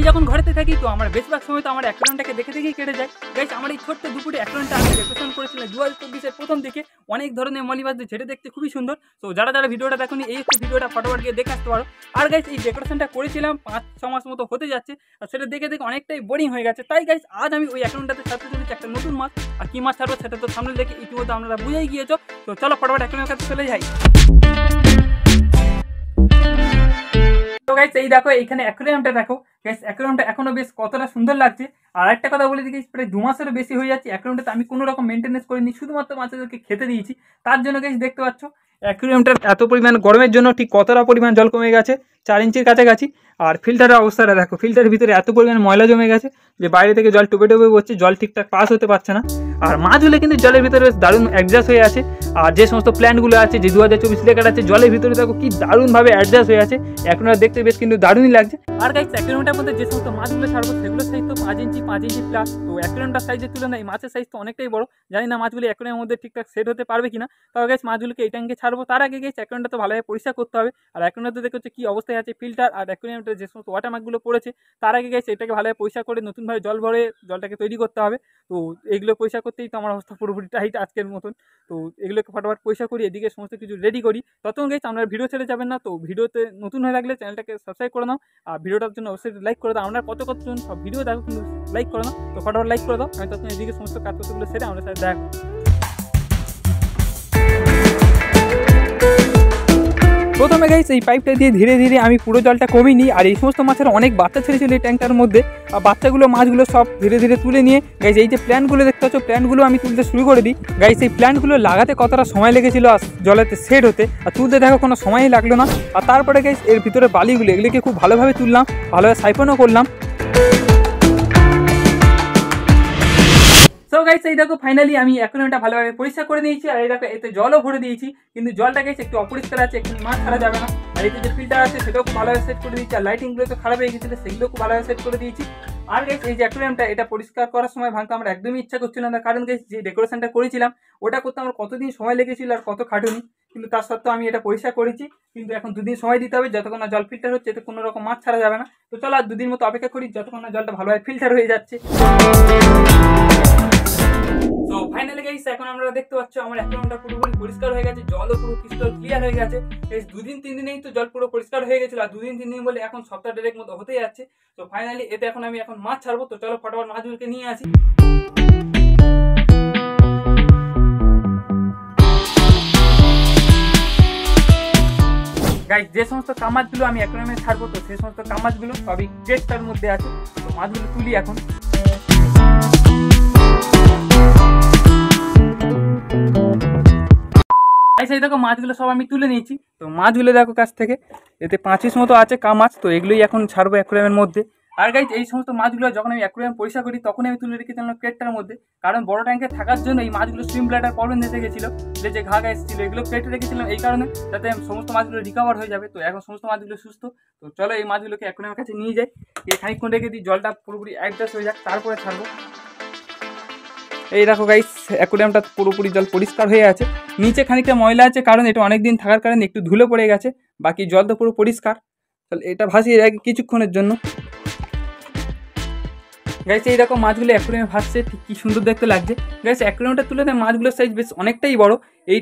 যখন ঘরেতে থাকি তো আমার বেশিরভাগ সময় তো আমার অ্যাকাউন্টটাকে দেখে দেখেই কেটে যায়। গাইস আমার এই ছোট্ট দুপুরে অ্যাকাউন্টটা আমি ডেকোরেশন করেছিলাম 2024-এর প্রথম দিকে, অনেক ধরনের মলি মাছ দিয়ে, যেটা দেখতে খুবই সুন্দর। তো যারা যারা ভিডিওটা দেখোনি এই একটু ভিডিওটা ফটোফট গিয়ে দেখে আসতে পারো। আর গাইস এই ডেকোরেশনটা করেছিলাম 5-6 মাস মতো হতে যাচ্ছে, আর সেটা দেখে দেখে অনেকটাই বোরিং হয়ে গেছে। তাই গাইস আজ আমি ওই অ্যাকাউন্টটাতে ছাড়তে চলেছি একটা নতুন মাছ। আর কি মাছ ছাড়বো সেটা তো সামনে দেখে ইতিমধ্যে আপনারা বুঝেই গিয়েছো। তো চলো ফটোফট অ্যাকাউন্টের কাছে চলে যাই। তো গাইস এই দেখো এইখানে অ্যাকুয়ারিয়ামটা দেখো। গাইস অ্যাকুয়ারিয়ামটা এখনো বেশ কতটা সুন্দর লাগছে। আর একটা কথা বলে দিই, প্রায় 2 মাসেরও বেশি হয়ে যাচ্ছে অ্যাকুয়ারিয়ামটাতে আমি কোনো রকম মেনটেনেন্স করিনি, শুধুমাত্র মাছেদেরকে খেতে দিয়েছি। তার জন্য গাইস দেখতে পাচ্ছ অ্যাকুয়ারিয়ামটার এত পরিমাণ গরমের জন্য ঠিক কতটা পরিমাণ জল কমে গেছে, 4 ইঞ্চির কাছাকাছি। আর ফিল্টারের অবস্থাটা দেখো, ফিল্টারের ভিতরে এত পরিমাণ ময়লা জমে গেছে যে বাইরে থেকে জল টুপে টুপে পড়ছে, জল ঠিকঠাক পাস হতে পারছে না। আর মাছগুলো কিন্তু জলের ভিতরে দারুণ অ্যাডজাস্ট হয়ে আছে। আর যে সমস্ত প্ল্যান্টগুলো আছে যে 2024 লেখা আছে জলের ভিতরে দেখো কি দারুণভাবে অ্যাডজাস্ট হয়ে আছে, অ্যাকুয়ারিয়াম দেখতে বেশ কিন্তু দারুণই লাগছে। আর গাইস অ্যাকুয়ারিয়ামটার মধ্যে যে সমস্ত মাছগুলো ছাড়বো সেগুলো সাইজ তো 5 ইঞ্চি প্লাস। তো অ্যাকুয়ারিয়ামটার সাইজের তুলনায় এই মাছের সাইজ তো অনেকটাই বড়। জানি না মাছগুলো অ্যাকুয়ারিয়ামের মধ্যে ঠিকঠাক সেট হতে পারবে কিনা। তবে গাইস মাছগুলোকে এই ট্যাঙ্কে ছাড়বো, তার আগে গাইস অ্যাকুয়ারিয়ামটা তো ভালোভাবে পরিষ্কার করতে হবে। আর অ্যাকুয়ারিয়ামটা দেখে হচ্ছে কি অবস্থায় আছে ফিল্টার আর অ্যাকুয়ারিয়ামটা যে সমস্ত ওয়াটারমার্কগুলো পড়েছে, তার আগে গাইস এটাকে ভালোভাবে পরিষ্কার করে নতুনভাবে জল ভরে জলটাকে তৈরি করতে হবে। তো এগুলো পরিষ্কার করতেই তো আমার অবস্থা পুরোপুরি টাইট আজকের মতন। তো এগুলোকে ফটাফট পরিষ্কার করি, এদিকে সমস্ত কিছু রেডি করি। ততক্ষণ গাইস আমরা ভিডিও ছেড়ে যাবেন না। তো ভিডিওতে নতুন হয়ে থাকলে চ্যানেলটাকে সাবস্ক্রাইব করে নাও, আর ভিডিওটার জন্য অবশ্যই লাইক করে দাও। আমরা কতজন সব ভিডিও দেখো কিন্তু লাইক করে নাও, তো ফটাফট লাইক করে দাও। আমি তখন এদিকে সমস্ত কাজপত্রগুলো সেরে আমাদের সাথে দেখা। প্রথমে গাইস এই পাইপটা দিয়ে ধীরে ধীরে আমি পুরো জলটা কমিয়ে নিই। আর এই সমস্ত মাছের অনেক বাচ্চা ছেড়েছিল এই ট্যাঙ্কটার মধ্যে, আর বাচ্চাগুলো মাছগুলো সব ধীরে ধীরে তুলে নিয়ে গাইস এই যে প্ল্যান্টগুলো দেখতে পাচ্ছ প্ল্যান্টগুলো আমি তুলতে শুরু করে দিই। গাইস এই প্ল্যান্টগুলো লাগাতে কতটা সময় লেগেছিল আর জলেতে সেট হতে, আর তুলতে দেখো কোনো সময়ই লাগলো না। আর তারপরে গাইস এর ভিতরে বালিগুলো এগুলোকে খুব ভালোভাবে তুললাম, ভালোভাবে সাইফনও করলাম। সো গাইস এই দেখো ফাইনালি আমি অ্যাকুয়ারিয়ামটা ভালোভাবে পরিষ্কার করে নিয়েছি। আর এই দেখো এতে জলও ভরে দিয়েছি, কিন্তু জলটা গাইস একটু অপরিষ্কার আছে, একটু মাছ ছাড়া যাবে না। আর এতে যে ফিল্টার আছে সেটাও খুব ভালোভাবে সেট করে দিয়েছি। আর লাইটিংগুলো তো খারাপ হয়ে গেছিলো, সেগুলো খুব ভালোভাবে সেট করে দিয়েছি। আর গাইস এই যে অ্যাকুয়ারিয়ামটা এটা পরিষ্কার করার সময় ভাঙতে আমার একদমই ইচ্ছা করছিল না, কারণ গাইস যে ডেকোরেশনটা করেছিলাম ওটা করতে আমার কতদিন সময় লেগেছিল আর কত খাটুনি, কিন্তু তার সত্ত্বেও আমি এটা পরিষ্কার করেছি। কিন্তু এখন 2 দিন সময় দিতে হবে, যতক্ষণ না জল ফিল্টার হচ্ছে এতে কোনো রকম মাছ ছাড়া যাবে না। তো চলো আর 2 দিন মতো অপেক্ষা করি, যতক্ষণ না জলটা ভালোভাবে ফিল্টার হয়ে যাচ্ছে। তো ফাইনালি গাইস এখন আমরা দেখতে পাচ্ছ আমার অ্যাকাউন্টটা পুরোপুরি পরিষ্কার হয়ে গেছে, জলও পুরো ক্রিস্টাল ক্লিয়ার হয়ে গেছে। এই 2 দিন 3 দিনেই তো জল পুরো পরিষ্কার হয়ে গেছিল, আর 2 দিন 3 দিন বলে এখন সপ্তাহ দেড়েক মতো হতে যাচ্ছে। তো ফাইনালি এতে এখন আমি মাছ ছাড়বো। তো চলো ফটাফট মাছগুলোকে নিয়ে আসি। গাইস যে সমস্ত কামাজগুলো আমি অ্যাকুয়ারিয়ামে ছাড়বো, তো সেই সমস্ত কামাজগুলো সবই ক্রেটটার মধ্যে আছে। তো মাছগুলো তুলি এখন। এই দেখো মাছগুলো সব আমি তুলে নিয়েছি। তো মাছগুলো দেখো কাছ থেকে এতে 5 মতো আছে কামাজ, তো এগুলোই এখন ছাড়বো অ্যাকুয়ারিয়ামের মধ্যে। আর গাইস এই সমস্ত মাছগুলো যখন আমি অ্যাকুয়ারিয়াম পরিষ্কার করি তখন আমি তুলে রেখেছিলাম ক্রেটটার মধ্যে, কারণ বড় ট্যাঙ্কে থাকার জন্য এই মাছগুলো সুইম ব্লাডার প্রবলেম দিতে গেছিলো, যে ঘা এসেছিল, এগুলো ক্রেটে রেখেছিলাম এই কারণে যাতে সমস্ত মাছগুলো রিকভার হয়ে যাবে। তো এখন সমস্ত মাছগুলো সুস্থ। তো চলো এই মাছগুলোকে অ্যাকুয়ারিয়ামের কাছে নিয়ে যাই, খানিকক্ষণ রেখে দিই জলটা পুরোপুরি অ্যাডজাস্ট হয়ে যাক, তারপরে ছাড়বো। এই দেখো গাইস অ্যাকুয়ারিয়ামটা পুরোপুরি জল পরিষ্কার হয়ে আছে, নিচে খানিকটা ময়লা আছে কারণ এটা অনেকদিন থাকার কারণে একটু ধুলো পড়ে গেছে, বাকি জল তো পুরো পরিষ্কার। তাহলে এটা ভাসিয়ে রাখি কিছুক্ষণের জন্য। গাইস এই রকম মাছগুলো অ্যাকুয়ারিয়ামে ভাসছে, ঠিক কি সুন্দর দেখতে লাগছে। গাইস অ্যাকুয়ারিয়ামটার তুলনায় মাছগুলোর সাইজ বেশ অনেকটাই বড়। এই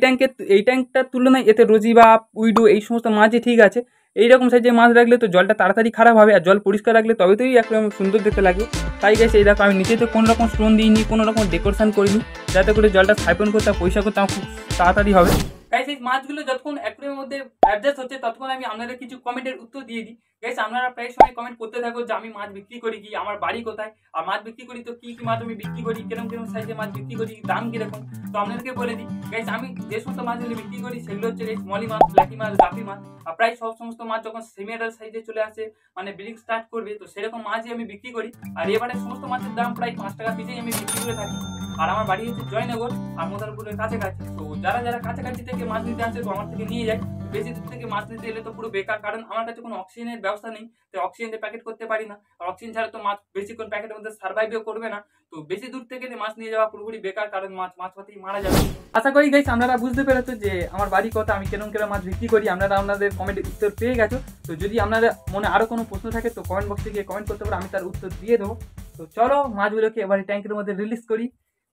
ট্যাঙ্কটার তুলনায় এতে রোজি বা উইডো এই সমস্ত মাছই ঠিক আছে। এইরকম সাইজের মাছ রাখলে তো জলটা তাড়াতাড়ি খারাপ হবে, আর জল পরিষ্কার রাখলে তবে তোই অ্যাকুয়ারিয়াম সুন্দর দেখতে লাগবে। তাই গাইস এই দেখো আমি নিচে তো কোনো রকম স্টোন দিইনি, কোনো রকম ডেকোরেশন করিনি, যাতে করে জলটা সাইপন করতে পরিষ্কার করতে আমার খুব তাড়াতাড়ি হবে। গাইস এই মাছগুলো যতক্ষণ অ্যাকুয়ারিয়ামের মধ্যে অ্যাডজাস্ট হচ্ছে ততক্ষণ আমি আপনাদের কিছু কমেন্টের উত্তর দিয়ে দিই। গাইস আপনারা প্রায় সময় কমেন্ট করতে থাকো যে আমি মাছ বিক্রি করি কি, আমার বাড়ি কোথায়, আর মাছ বিক্রি করি তো কি কি মাছ আমি বিক্রি করি, কিরকম সাইজের মাছ বিক্রি করি, দাম কিরকম। তো আপনাদেরকে বলে দিই গাইস আমি যে সমস্ত মাছগুলো বিক্রি করি সেগুলো হচ্ছে গাইস মলি মাছ, ব্ল্যাকি মাছ, গাপি মাছ। আর প্রায় সমস্ত মাছ যখন সেমি অ্যাডাল্ট সাইজে চলে আসে, মানে ব্রিডিং স্টার্ট করবে, তো সেরকম মাছই আমি বিক্রি করি। আর এবারে সমস্ত মাছের দাম প্রায় 5 টাকা পিসেই আমি বিক্রি করে থাকি। আর আমার বাড়ি হচ্ছে জয়নগর আর মোদারপুরের কাছাকাছি। তো যারা যারা কাছাকাছি থেকে মাছ নিতে আসে তো আমার থেকে নিয়ে যায়। বেশি দূর থেকে মাছ নিতে এলে তো পুরো বেকার, কারণ আমার কাছে কোনো অক্সিজেনের ব্যবস্থা নেই, তো অক্সিজেন দিয়ে প্যাকেট করতে পারি না, আর অক্সিজেন ছাড়া তো মাছ বেশিক্ষণ প্যাকেটের মধ্যে সার্ভাইভও করবে না। তো বেশি দূর থেকে মাছ নিয়ে যাওয়া পুরোপুরি বেকার, কারণ মাছ পাতেই মারা যাবে। আশা করি গাইস আপনারা বুঝতে পেরেছো যে আমার বাড়ি কথা, আমি কেরম মাছ বিক্রি করি। আপনারা আপনাদের কমেন্টের উত্তর পেয়ে গেছো। তো যদি আপনাদের মনে আরো কোনো প্রশ্ন থাকে তো কমেন্ট বক্সে গিয়ে কমেন্ট করতে পারো, আমি তার উত্তর দিয়ে দেবো। তো চলো মাছগুলোকে এবার ট্যাঙ্কের মধ্যে রিলিজ করি।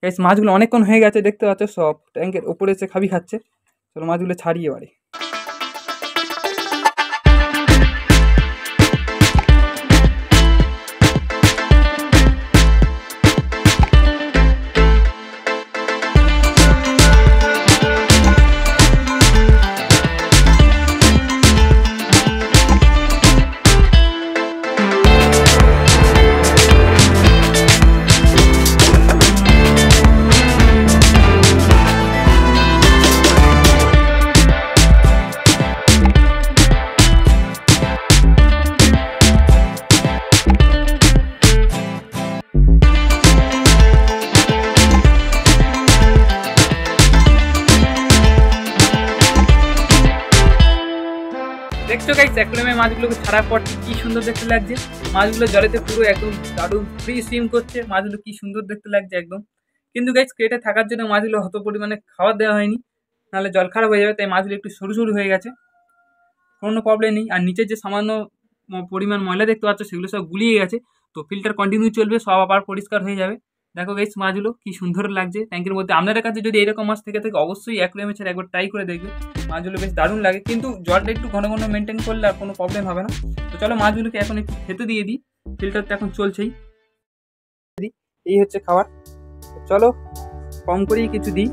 গাইস মাছগুলো অনেকক্ষণ হয়ে গেছে, দেখতে পাচ্ছ সব ট্যাঙ্কের ওপরে এসে খাবি খাচ্ছে। চলো মাছগুলো ছাড়িয়ে এবারে। দেখছো গাইস অ্যাকুয়ারিয়ামে মাছগুলোকে ছাড়ার পর কি সুন্দর দেখতে লাগছে। মাছগুলো জলেতে পুরো একদম দারুণ ফ্রি সুইম করছে, মাছগুলো কি সুন্দর দেখতে লাগছে একদম। কিন্তু গাইস ক্রেটে থাকার জন্য মাছগুলো অত পরিমাণে খাবার দেওয়া হয়নি, নাহলে জল খারাপ হয়ে যাবে, তাই মাছগুলো একটু সরু সরু হয়ে গেছে, কোনো প্রবলেম নেই। আর নিচে যে সামান্য পরিমাণ ময়লা দেখতে পাচ্ছ সেগুলো সব গুলিয়ে গেছে, তো ফিল্টার কন্টিনিউ চলবে, সব আবার পরিষ্কার হয়ে যাবে। দেখো গাইস মাছগুলো কি সুন্দর লাগছে ট্যাঙ্কের মধ্যে। আপনাদের কাছে যদি এরকম মাছ থেকে থাকে অবশ্যই অ্যাকুয়ারিয়ামে ছেড়ে একবার ট্রাই করে দেখবে, মাছগুলো বেশ দারুণ লাগে। কিন্তু জলটা একটু ঘন ঘন মেনটেন করলে আর কোনো প্রবলেম হবে না। তো চলো মাছগুলোকে এখন একটু খেতে দিয়ে দিই, ফিল্টার তো এখন চলছেই। এই হচ্ছে খাবার, চলো কম করেই কিছু দিই।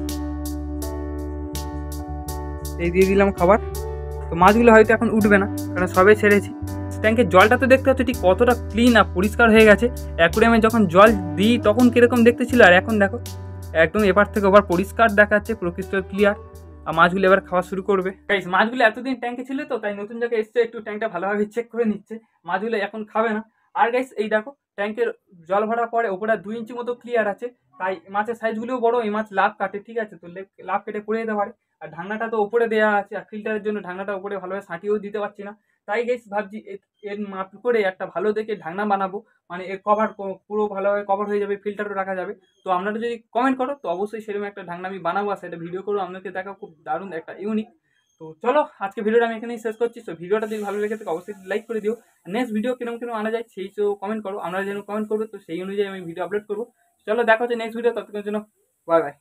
এই দিয়ে দিলাম খাবার। তো মাছগুলো হয়তো এখন উঠবে না, কারণ সবে ছেড়েছি। ট্যাঙ্কের জলটা তো দেখতে হচ্ছে ঠিক কতটা ক্লিন আর পরিষ্কার হয়ে গেছে। অ্যাকুয়ারিয়ামে যখন জল দিই তখন কীরকম দেখতে ছিল, আর এখন দেখো একদম এবার থেকে ওবার পরিষ্কার দেখাচ্ছে, পুরো ক্রিস্টাল ক্লিয়ার। আর মাছগুলো এবার খাওয়া শুরু করবে। গাইস মাছগুলো এতদিন ট্যাঙ্কে ছিল তো, তাই নতুন জায়গায় এসছে, একটু ট্যাঙ্কটা ভালোভাবে চেক করে নিচ্ছে। মাছগুলো এখন খাবে না। আর গাইস এই দেখো ট্যাঙ্কের জল ভরার পরে ওপরে 2 ইঞ্চি মতো ক্লিয়ার আছে, তাই মাছের সাইজগুলোও বড়। এই মাছ লাভ কাটে, ঠিক আছে, তো লাভ কেটে পড়ে যেতে পারে। আর ঢাকনাটা তো উপরে দেওয়া আছে, আর ফিল্টারের জন্য ঢাকনাটা উপরে ভালোভাবে সাঁটিয়েও দিতে পারছি না, তাই গাইস ভাবছি এর মাপ করে একটা ভালো দেখে ঢাকনা বানাবো, মানে এর কভার পুরো ভালোভাবে কভার হয়ে যাবে, ফিল্টারও রাখা যাবে। তো আপনারা যদি কমেন্ট করো তো অবশ্যই সেরকম একটা ঢাকনা আমি বানাবো, আর সেটা ভিডিও করবো, আপনাদেরকে দেখা খুব দারুণ একটা ইউনিক। তো চলো আজকে ভিডিওটা আমি এখানেই শেষ করছি। তো ভিডিওটা যদি ভালো লেগে থাকে অবশ্যই লাইক করে দিও। নেক্সট ভিডিও কিরকম আনা যায় সেই তো কমেন্ট করো, আপনারা যেন কমেন্ট করবে তো সেই অনুযায়ী আমি ভিডিও আপলোড করবো। চলো দেখা হচ্ছে নেক্সট ভিডিও, ততক্ষণের জন্য বাই বাই।